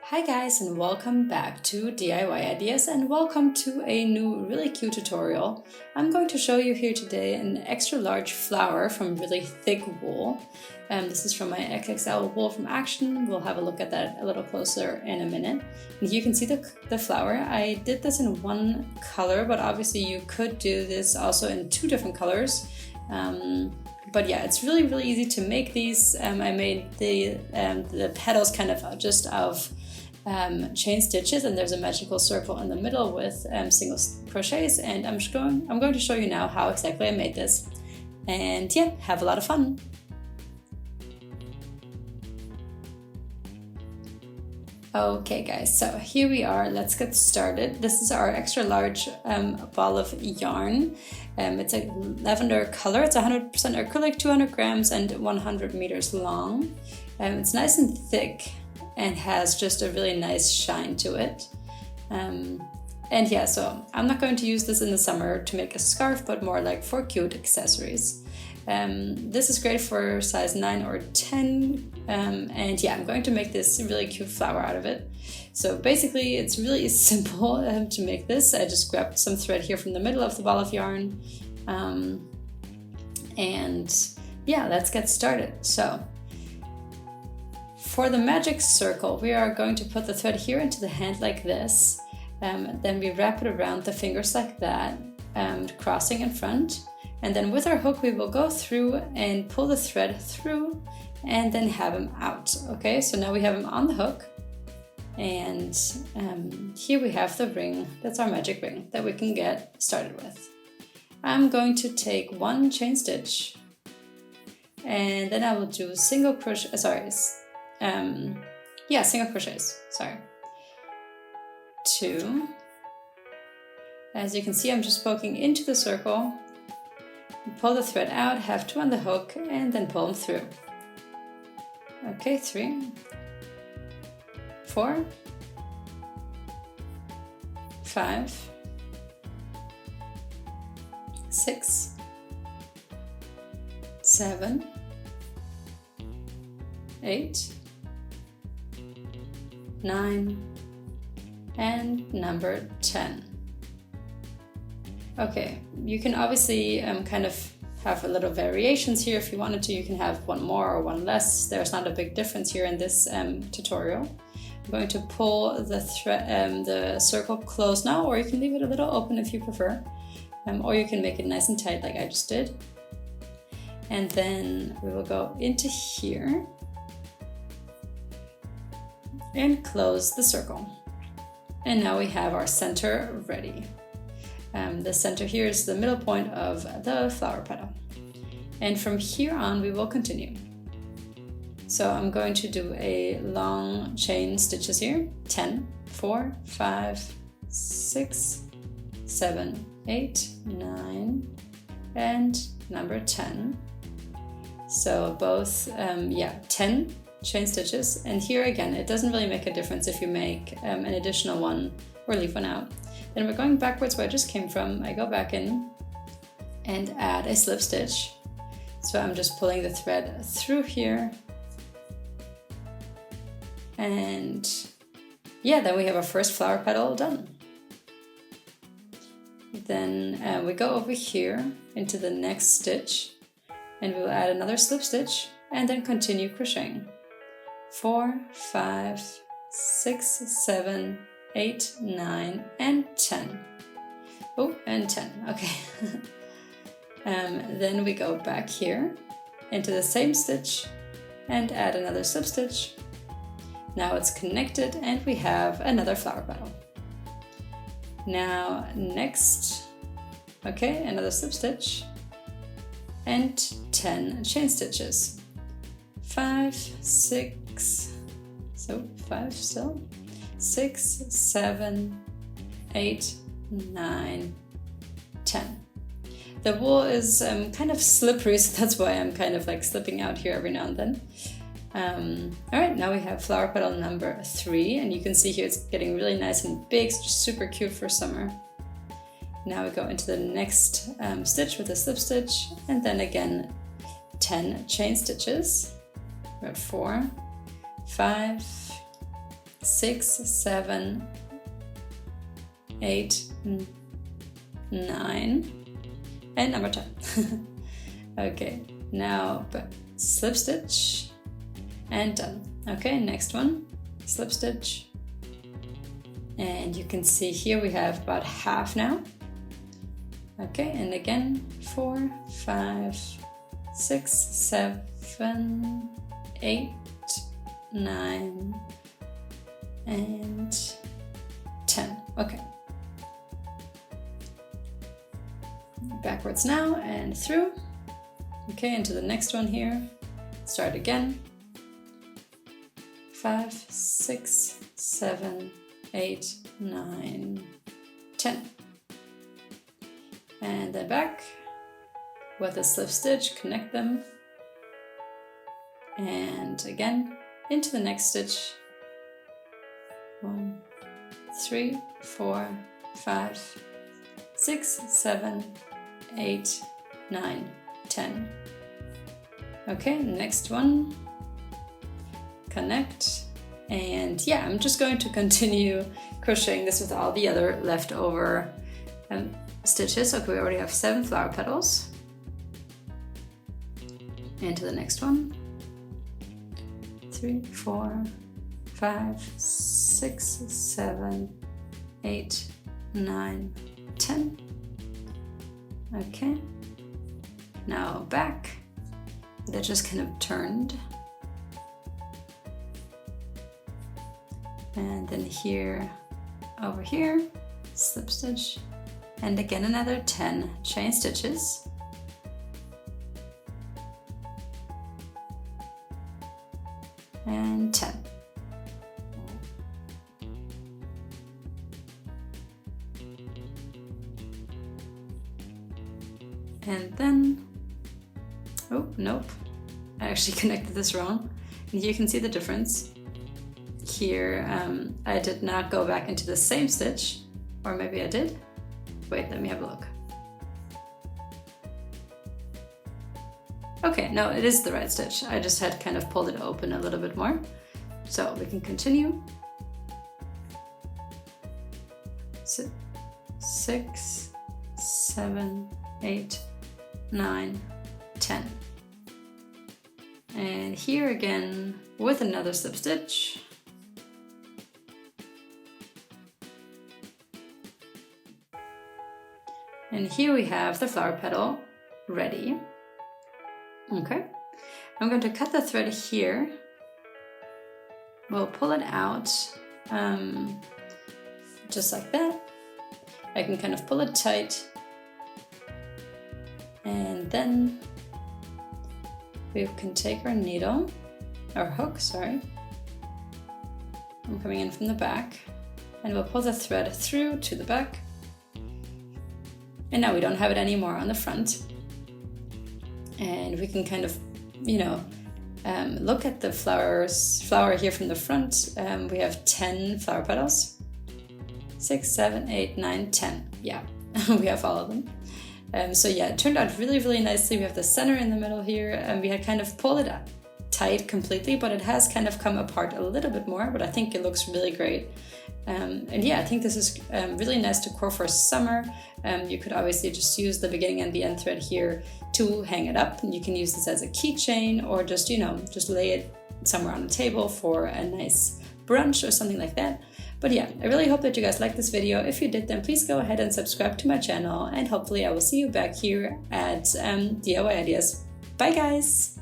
Hi guys, and welcome back to DIY Ideas, and welcome to a new really cute tutorial. I'm going to show you here today an extra large flower from really thick wool. This is from my XXL wool from Action. We'll have a look at that a little closer in a minute. And you can see the flower. I did this in one color, but obviously you could do this also in two different colors. But yeah, it's really easy to make these. I made the petals kind of just of chain stitches, and there's a magical circle in the middle with single crochets, and I'm going to show you now how exactly I made this. And yeah, have a lot of fun. Okay guys, so here we are, let's get started. This is our extra large ball of yarn. It's a lavender color, it's 100% acrylic, 200 grams and 100 meters long. It's nice and thick and has just a really nice shine to it. And yeah, so I'm not going to use this in the summer to make a scarf, but more like for cute accessories. This is great for size 9 or 10, and yeah, I'm going to make this really cute flower out of it. So basically it's really simple to make this. I just grabbed some thread here from the middle of the ball of yarn, and yeah, let's get started. So for the magic circle, we are going to put the thread here into the hand like this, then we wrap it around the fingers like that, crossing in front. And then with our hook, we will go through and pull the thread through and then have him out. Okay, so now we have him on the hook. And here we have the ring. That's our magic ring that we can get started with. I'm going to take one chain stitch, and then I will do single crochet, single crochets, 2. As you can see, I'm just poking into the circle. Pull the thread out, have 2 on the hook, and then pull them through. Okay, 3, 4, 5, 6, 7, 8, 9, and number 10. Okay, you can obviously kind of have a little variations here if you wanted to. You can have one more or one less. There's not a big difference here in this tutorial. I'm going to pull the circle closed now, or you can leave it a little open if you prefer, or you can make it nice and tight like I just did. And then we will go into here and close the circle. And now we have our center ready. The center here is the middle point of the flower petal. And from here on, we will continue. So I'm going to do a long chain stitches here. 10, 4, 5, 6, 7, 8, 9, and number 10. So both, 10 chain stitches. And here again, it doesn't really make a difference if you make an additional one or leave one out. Then we're going backwards where I just came from. I go back in and add a slip stitch. So I'm just pulling the thread through here. And yeah, then we have our first flower petal done. Then we go over here into the next stitch, and we'll add another slip stitch and then continue crocheting. 4, 5, 6, 7, 8, 9, and 10. Oh, and 10, okay. Then we go back here into the same stitch and add another slip stitch. Now it's connected and we have another flower petal. Now next, okay, another slip stitch and 10 chain stitches. 5, 6, so 5 still. 6, 7, 8, 9, 10. The wool is kind of slippery, so that's why I'm kind of like slipping out here every now and then. All right, now we have flower petal number 3, and you can see here it's getting really nice and big, super cute for summer. Now we go into the next stitch with a slip stitch, and then again 10 chain stitches. We're at 4, 5, 6, 7, 8, 9, and number 10. Okay, now slip stitch and done. Okay, next one, slip stitch, and you can see here we have about half now. Okay, and again 4, 5, 6, 7, 8, 9, and 10. Okay, backwards now and through. Okay, into the next one here. Start again. 5, 6, 7, 8, 9, 10. And then back with a slip stitch, connect them. And again, into the next stitch. 1, 3, 4, 5, 6, 7, 8, 9, 10. Okay, next one, connect, and yeah, I'm just going to continue crocheting this with all the other leftover stitches. Okay, we already have 7 flower petals. Into the next one, 3, 4, 5, 6, 7, 8, 9, 10. Okay, now back. That just kind of turned. And then here, over here, slip stitch, and again another 10 chain stitches. And 10. And then, oh, nope, I actually connected this wrong. And here you can see the difference. Here, I did not go back into the same stitch, or maybe I did. Wait, let me have a look. Okay, no, it is the right stitch. I just had kind of pulled it open a little bit more. So we can continue. 6, 7, 8, 9, 10. And here again with another slip stitch. And here we have the flower petal ready. Okay, I'm going to cut the thread here. We'll pull it out just like that. I can kind of pull it tight. And then we can take our needle, our hook, sorry. I'm coming in from the back, and we'll pull the thread through to the back. And now we don't have it anymore on the front. And we can kind of, you know, look at the flower here from the front. We have 10 flower petals. 6, 7, 8, 9, 10. Yeah, we have all of them. So yeah, it turned out really, really nicely. We have the center in the middle here, and we had kind of pulled it tight completely, but it has kind of come apart a little bit more, but I think it looks really great. And yeah, I think this is really nice decor for summer. You could obviously just use the beginning and the end thread here to hang it up. And you can use this as a keychain, or just, you know, just lay it somewhere on the table for a nice brunch or something like that. But yeah, I really hope that you guys liked this video. If you did, then please go ahead and subscribe to my channel, and hopefully I will see you back here at DIY Ideas. Bye guys!